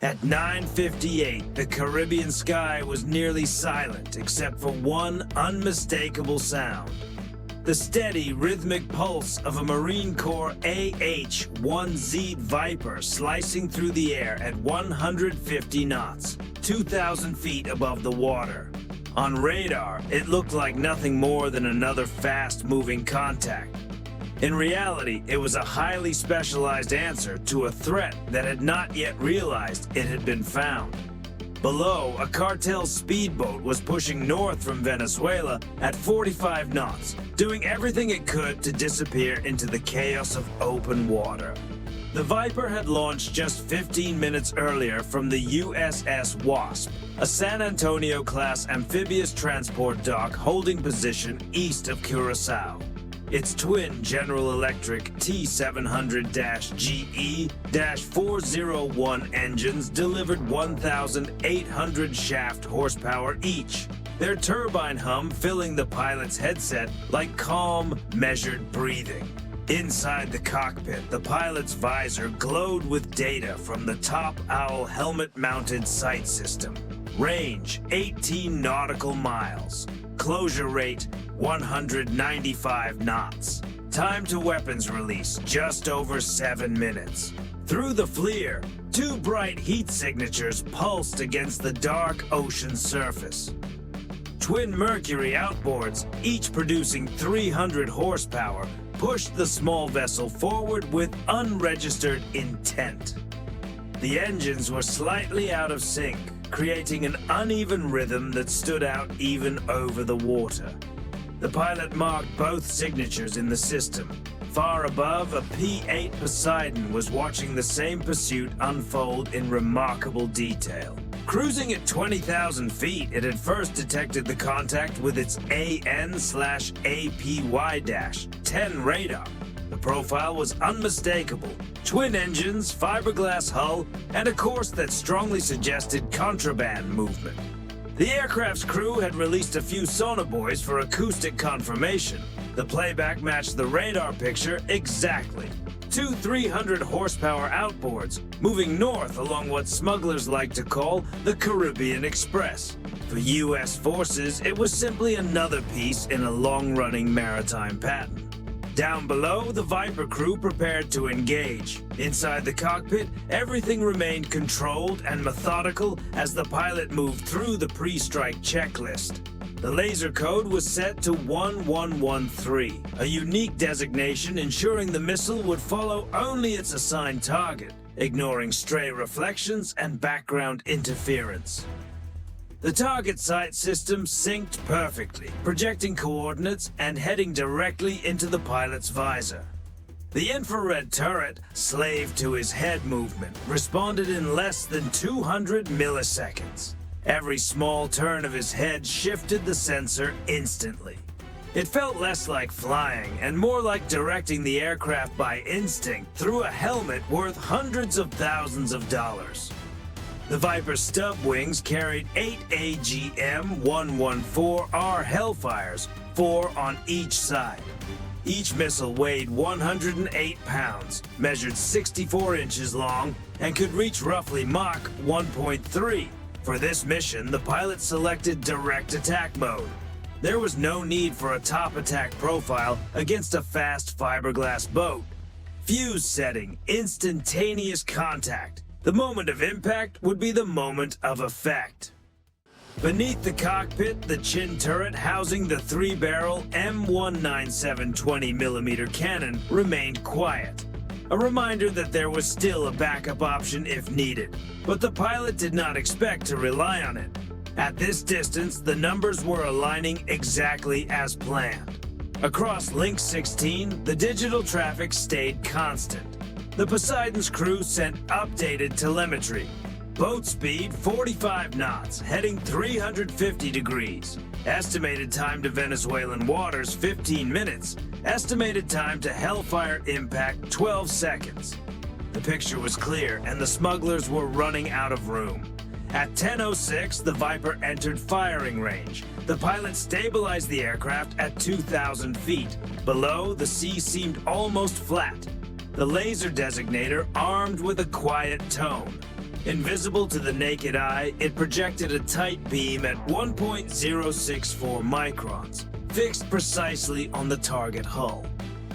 At 9:58, the Caribbean sky was nearly silent except for one unmistakable sound. The steady, rhythmic pulse of a Marine Corps AH-1Z Viper slicing through the air at 150 knots, 2,000 feet above the water. On radar, it looked like nothing more than another fast-moving contact. In reality, it was a highly specialized answer to a threat that had not yet realized it had been found. Below, a Cartel speedboat was pushing north from Venezuela at 45 knots, doing everything it could to disappear into the chaos of open water. The Viper had launched just 15 minutes earlier from the USS Wasp, a San Antonio-class amphibious transport dock holding position east of Curacao. Its twin General Electric T700-GE-401 engines delivered 1,800 shaft horsepower each, their turbine hum filling the pilot's headset like calm, measured breathing. Inside the cockpit, the pilot's visor glowed with data from the Top Owl helmet-mounted sight system. Range, 18 nautical miles. Closure rate, 195 knots. Time to weapons release, just over 7 minutes. Through the FLIR, two bright heat signatures pulsed against the dark ocean surface. Twin Mercury outboards, each producing 300 horsepower, pushed the small vessel forward with unregistered intent. The engines were slightly out of sync, creating an uneven rhythm that stood out even over the water. The pilot marked both signatures in the system. Far above, a P-8 Poseidon was watching the same pursuit unfold in remarkable detail. Cruising at 20,000 feet, it had first detected the contact with its AN/APY-10 radar. The profile was unmistakable. Twin engines, fiberglass hull, and a course that strongly suggested contraband movement. The aircraft's crew had released a few sonobuoys for acoustic confirmation. The playback matched the radar picture exactly. Two 300 horsepower outboards moving north along what smugglers like to call the Caribbean Express. For U.S. forces, it was simply another piece in a long-running maritime pattern. Down below, the Viper crew prepared to engage. Inside the cockpit, everything remained controlled and methodical as the pilot moved through the pre-strike checklist. The laser code was set to 1113, a unique designation ensuring the missile would follow only its assigned target, ignoring stray reflections and background interference. The target sight system synced perfectly, projecting coordinates and heading directly into the pilot's visor. The infrared turret, slave to his head movement, responded in less than 200 milliseconds. Every small turn of his head shifted the sensor instantly. It felt less like flying and more like directing the aircraft by instinct through a helmet worth hundreds of thousands of dollars. The Viper's stub wings carried 8 AGM-114R Hellfires, 4 on each side. Each missile weighed 108 pounds, measured 64 inches long, and could reach roughly Mach 1.3. For this mission, the pilot selected direct attack mode. There was no need for a top attack profile against a fast fiberglass boat. Fuse setting, instantaneous contact. The moment of impact would be the moment of effect. Beneath the cockpit, the chin turret housing the 3-barrel M197 20mm cannon remained quiet. A reminder that there was still a backup option if needed, but the pilot did not expect to rely on it. At this distance, the numbers were aligning exactly as planned. Across Link 16, the digital traffic stayed constant. The Poseidon's crew sent updated telemetry. Boat speed 45 knots, heading 350 degrees. Estimated time to Venezuelan waters 15 minutes. Estimated time to Hellfire impact 12 seconds. The picture was clear and the smugglers were running out of room. At 10:06, the Viper entered firing range. The pilot stabilized the aircraft at 2,000 feet. Below, the sea seemed almost flat. The laser designator armed with a quiet tone. Invisible to the naked eye, it projected a tight beam at 1.064 microns, fixed precisely on the target hull.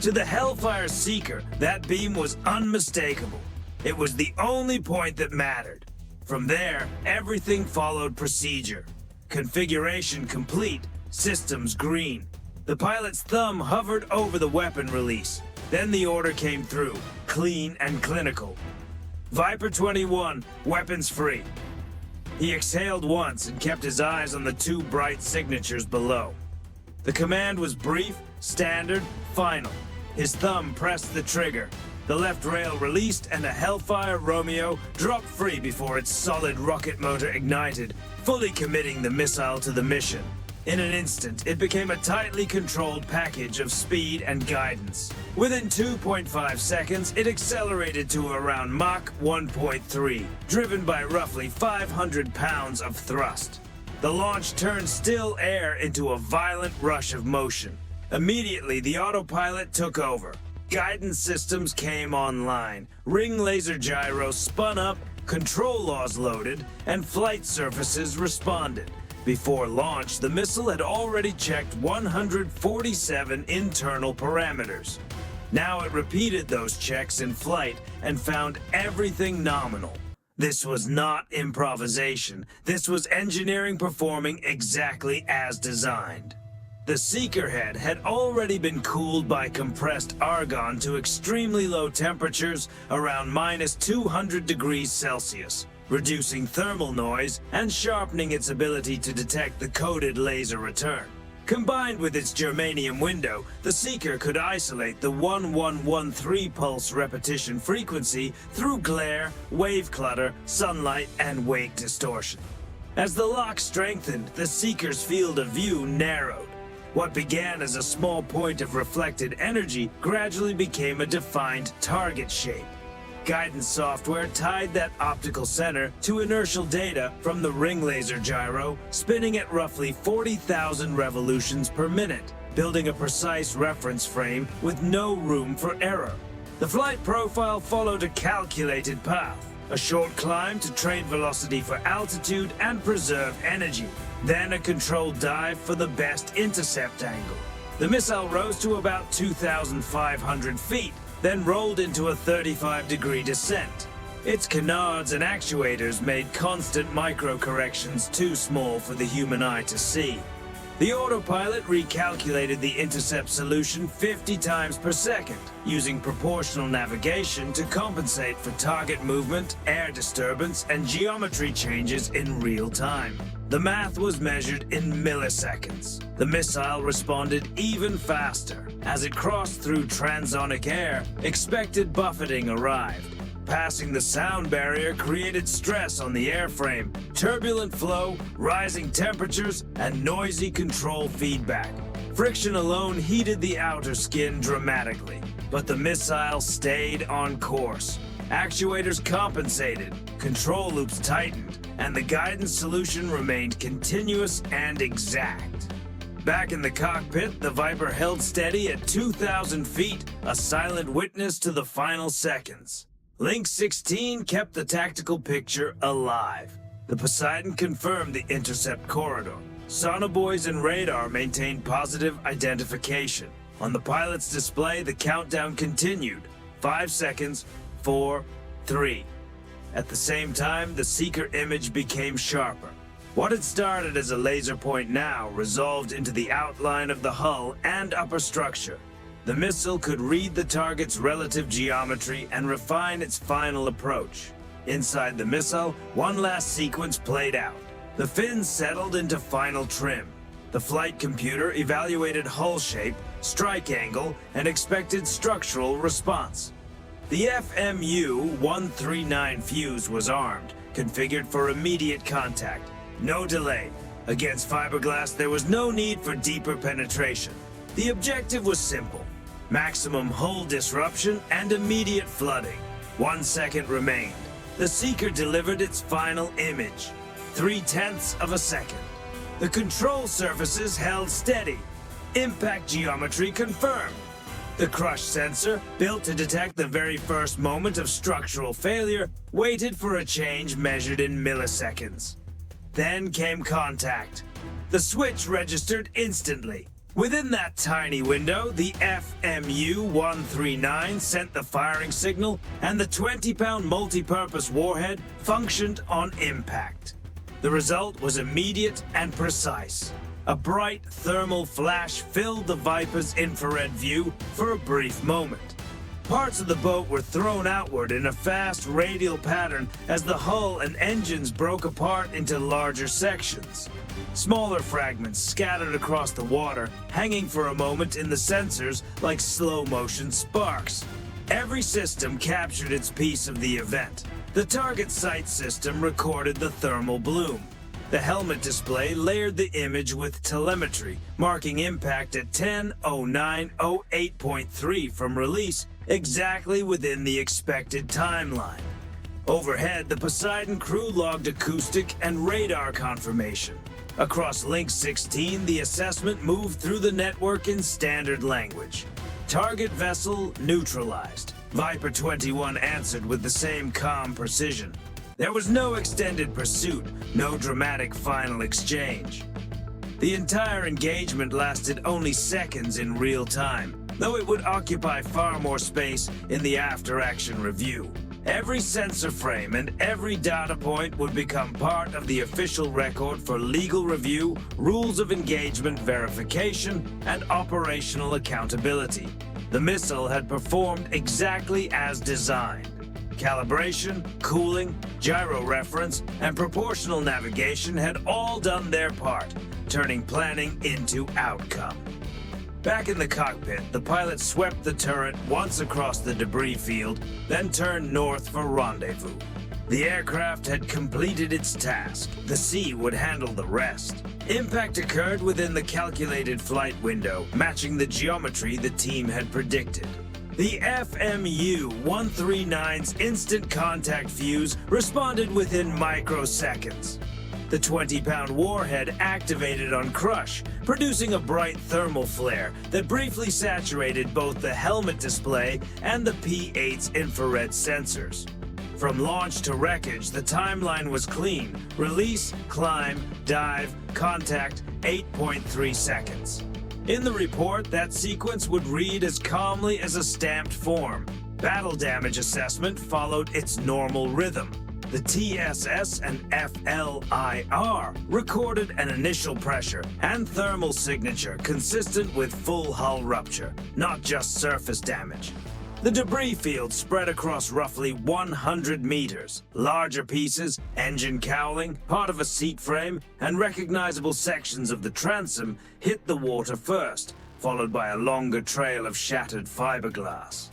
To the Hellfire Seeker, that beam was unmistakable. It was the only point that mattered. From there, everything followed procedure. Configuration complete, systems green. The pilot's thumb hovered over the weapon release. Then the order came through, clean and clinical. Viper 21, weapons free. He exhaled once and kept his eyes on the two bright signatures below. The command was brief, standard, final. His thumb pressed the trigger. The left rail released and a Hellfire Romeo dropped free before its solid rocket motor ignited, fully committing the missile to the mission. In an instant, it became a tightly controlled package of speed and guidance. Within 2.5 seconds, it accelerated to around Mach 1.3, driven by roughly 500 pounds of thrust. The launch turned still air into a violent rush of motion. Immediately, the autopilot took over. Guidance systems came online, ring laser gyros spun up, control laws loaded, and flight surfaces responded. Before launch, the missile had already checked 147 internal parameters. Now it repeated those checks in flight and found everything nominal. This was not improvisation. This was engineering performing exactly as designed. The Seeker head had already been cooled by compressed argon to extremely low temperatures around -200 degrees Celsius, reducing thermal noise and sharpening its ability to detect the coded laser return. Combined with its germanium window, the Seeker could isolate the 1113 pulse repetition frequency through glare, wave clutter, sunlight, and wake distortion. As the lock strengthened, the Seeker's field of view narrowed. What began as a small point of reflected energy gradually became a defined target shape. Guidance software tied that optical center to inertial data from the ring laser gyro, spinning at roughly 40,000 revolutions per minute, building a precise reference frame with no room for error. The flight profile followed a calculated path, a short climb to trade velocity for altitude and preserve energy, then a controlled dive for the best intercept angle. The missile rose to about 2,500 feet, then rolled into a 35-degree descent. Its canards and actuators made constant micro-corrections too small for the human eye to see. The autopilot recalculated the intercept solution 50 times per second, using proportional navigation to compensate for target movement, air disturbance, and geometry changes in real time. The math was measured in milliseconds. The missile responded even faster. As it crossed through transonic air, expected buffeting arrived. Passing the sound barrier created stress on the airframe, turbulent flow, rising temperatures, and noisy control feedback. Friction alone heated the outer skin dramatically, but the missile stayed on course. Actuators compensated, control loops tightened, and the guidance solution remained continuous and exact. Back in the cockpit, the Viper held steady at 2,000 feet, a silent witness to the final seconds. Link 16 kept the tactical picture alive. The Poseidon confirmed the intercept corridor. Sonobuoys and radar maintained positive identification. On the pilot's display, the countdown continued. 5 seconds, 4, 3. At the same time, the Seeker image became sharper. What had started as a laser point now resolved into the outline of the hull and upper structure. The missile could read the target's relative geometry and refine its final approach. Inside the missile, one last sequence played out. The fins settled into final trim. The flight computer evaluated hull shape, strike angle, and expected structural response. The FMU-139 fuse was armed, configured for immediate contact. No delay. Against fiberglass, there was no need for deeper penetration. The objective was simple. Maximum hull disruption and immediate flooding. 1 second remained. The Seeker delivered its final image. 0.3 of a second. The control surfaces held steady. Impact geometry confirmed. The crush sensor, built to detect the very first moment of structural failure, waited for a change measured in milliseconds. Then came contact. The switch registered instantly. Within that tiny window, the FMU-139 sent the firing signal, and the 20-pound multi-purpose warhead functioned on impact. The result was immediate and precise. A bright thermal flash filled the Viper's infrared view for a brief moment. Parts of the boat were thrown outward in a fast radial pattern as the hull and engines broke apart into larger sections. Smaller fragments scattered across the water, hanging for a moment in the sensors like slow-motion sparks. Every system captured its piece of the event. The target sight system recorded the thermal bloom. The helmet display layered the image with telemetry, marking impact at 10:09:08.3 from release, exactly within the expected timeline. Overhead, the Poseidon crew logged acoustic and radar confirmation. Across Link 16, the assessment moved through the network in standard language. Target vessel neutralized. Viper 21 answered with the same calm precision. There was no extended pursuit, no dramatic final exchange. The entire engagement lasted only seconds in real time, though it would occupy far more space in the after-action review. Every sensor frame and every data point would become part of the official record for legal review, rules of engagement verification, and operational accountability. The missile had performed exactly as designed. Calibration, cooling, gyro reference, and proportional navigation had all done their part, turning planning into outcome. Back in the cockpit, the pilot swept the turret once across the debris field, then turned north for rendezvous. The aircraft had completed its task. The sea would handle the rest. Impact occurred within the calculated flight window, matching the geometry the team had predicted. The FMU-139's instant contact fuse responded within microseconds. The 20-pound warhead activated on crush, producing a bright thermal flare that briefly saturated both the helmet display and the P-8's infrared sensors. From launch to wreckage, the timeline was clean. Release, climb, dive, contact, 8.3 seconds. In the report, that sequence would read as calmly as a stamped form. Battle damage assessment followed its normal rhythm. The TSS and FLIR recorded an initial pressure and thermal signature consistent with full hull rupture, not just surface damage. The debris field spread across roughly 100 meters. Larger pieces, engine cowling, part of a seat frame, and recognizable sections of the transom hit the water first, followed by a longer trail of shattered fiberglass.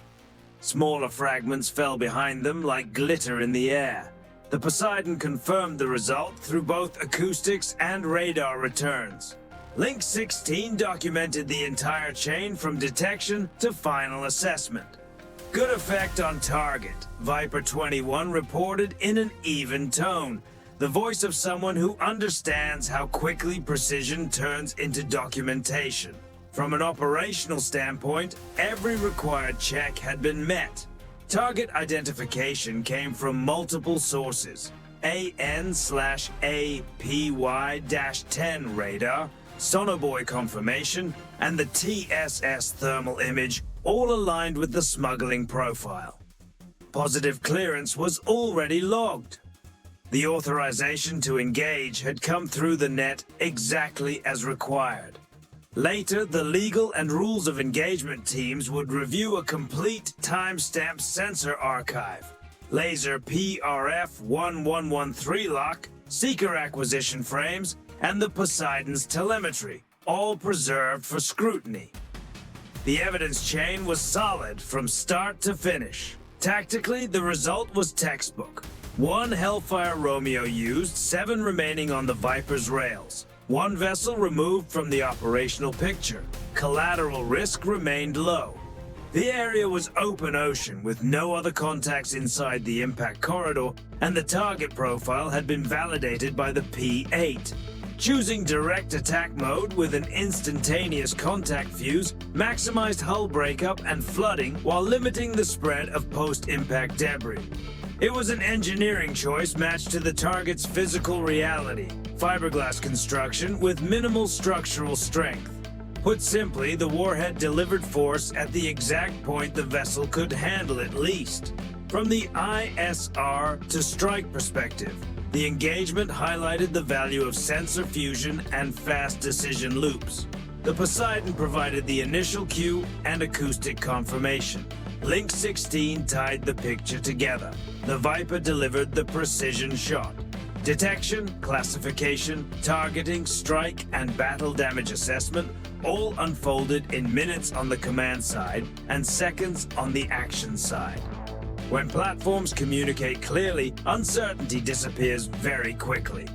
Smaller fragments fell behind them like glitter in the air. The Poseidon confirmed the result through both acoustics and radar returns. Link 16 documented the entire chain from detection to final assessment. Good effect on target, Viper 21 reported in an even tone, the voice of someone who understands how quickly precision turns into documentation. From an operational standpoint, every required check had been met. Target identification came from multiple sources: AN/APY-10 radar, sonobuoy confirmation, and the TSS thermal image, all aligned with the smuggling profile. Positive clearance was already logged. The authorization to engage had come through the net exactly as required. Later, the legal and rules of engagement teams would review a complete timestamp sensor archive, laser PRF-1113 lock, seeker acquisition frames, and the Poseidon's telemetry, all preserved for scrutiny. The evidence chain was solid from start to finish. Tactically, the result was textbook. 1 Hellfire Romeo used, 7 remaining on the Viper's rails. 1 vessel removed from the operational picture. Collateral risk remained low. The area was open ocean with no other contacts inside the impact corridor, and the target profile had been validated by the P-8. Choosing direct attack mode with an instantaneous contact fuse maximized hull breakup and flooding while limiting the spread of post-impact debris. It was an engineering choice matched to the target's physical reality, fiberglass construction with minimal structural strength. Put simply, the warhead delivered force at the exact point the vessel could handle at least. From the ISR to strike perspective, the engagement highlighted the value of sensor fusion and fast decision loops. The Poseidon provided the initial cue and acoustic confirmation. Link 16 tied the picture together. The Viper delivered the precision shot. Detection, classification, targeting, strike, and battle damage assessment all unfolded in minutes on the command side and seconds on the action side. When platforms communicate clearly, uncertainty disappears very quickly.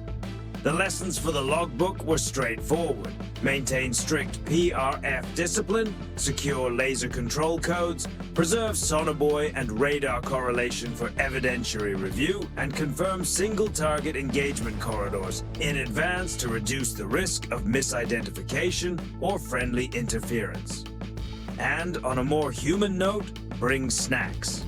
The lessons for the logbook were straightforward. Maintain strict PRF discipline, secure laser control codes, preserve sonobuoy and radar correlation for evidentiary review, and confirm single target engagement corridors in advance to reduce the risk of misidentification or friendly interference. And on a more human note, bring snacks.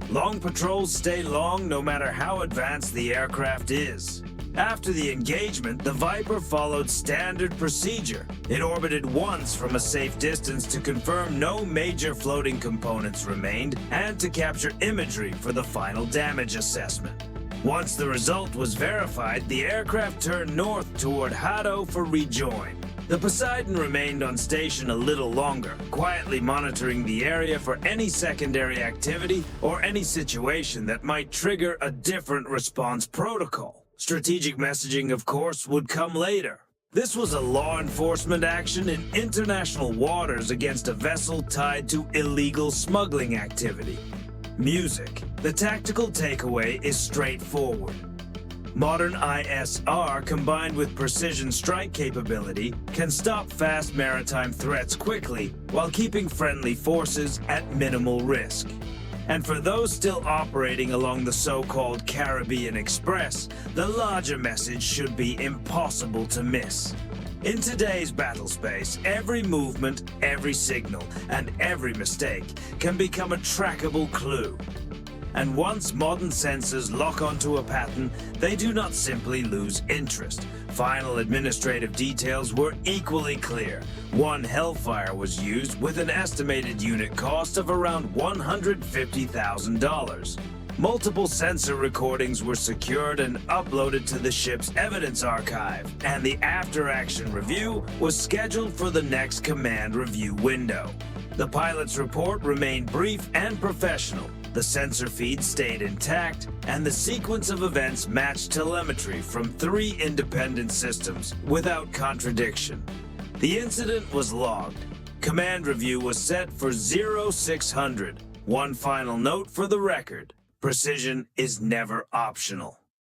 Long patrols stay long no matter how advanced the aircraft is. After the engagement, the Viper followed standard procedure. It orbited once from a safe distance to confirm no major floating components remained and to capture imagery for the final damage assessment. Once the result was verified, the aircraft turned north toward Hado for rejoin. The Poseidon remained on station a little longer, quietly monitoring the area for any secondary activity or any situation that might trigger a different response protocol. Strategic messaging, of course, would come later. This was a law enforcement action in international waters against a vessel tied to illegal smuggling activity. Music. The tactical takeaway is straightforward. Modern ISR combined with precision strike capability can stop fast maritime threats quickly while keeping friendly forces at minimal risk. And for those still operating along the so-called Caribbean Express, the larger message should be impossible to miss. In today's battle space, every movement, every signal, and every mistake can become a trackable clue. And once modern sensors lock onto a pattern, they do not simply lose interest. Final administrative details were equally clear. One Hellfire was used with an estimated unit cost of around $150,000. Multiple sensor recordings were secured and uploaded to the ship's evidence archive, and the after-action review was scheduled for the next command review window. The pilot's report remained brief and professional. The sensor feed stayed intact, and the sequence of events matched telemetry from 3 independent systems without contradiction. The incident was logged. Command review was set for 0600. One final note for the record: precision is never optional.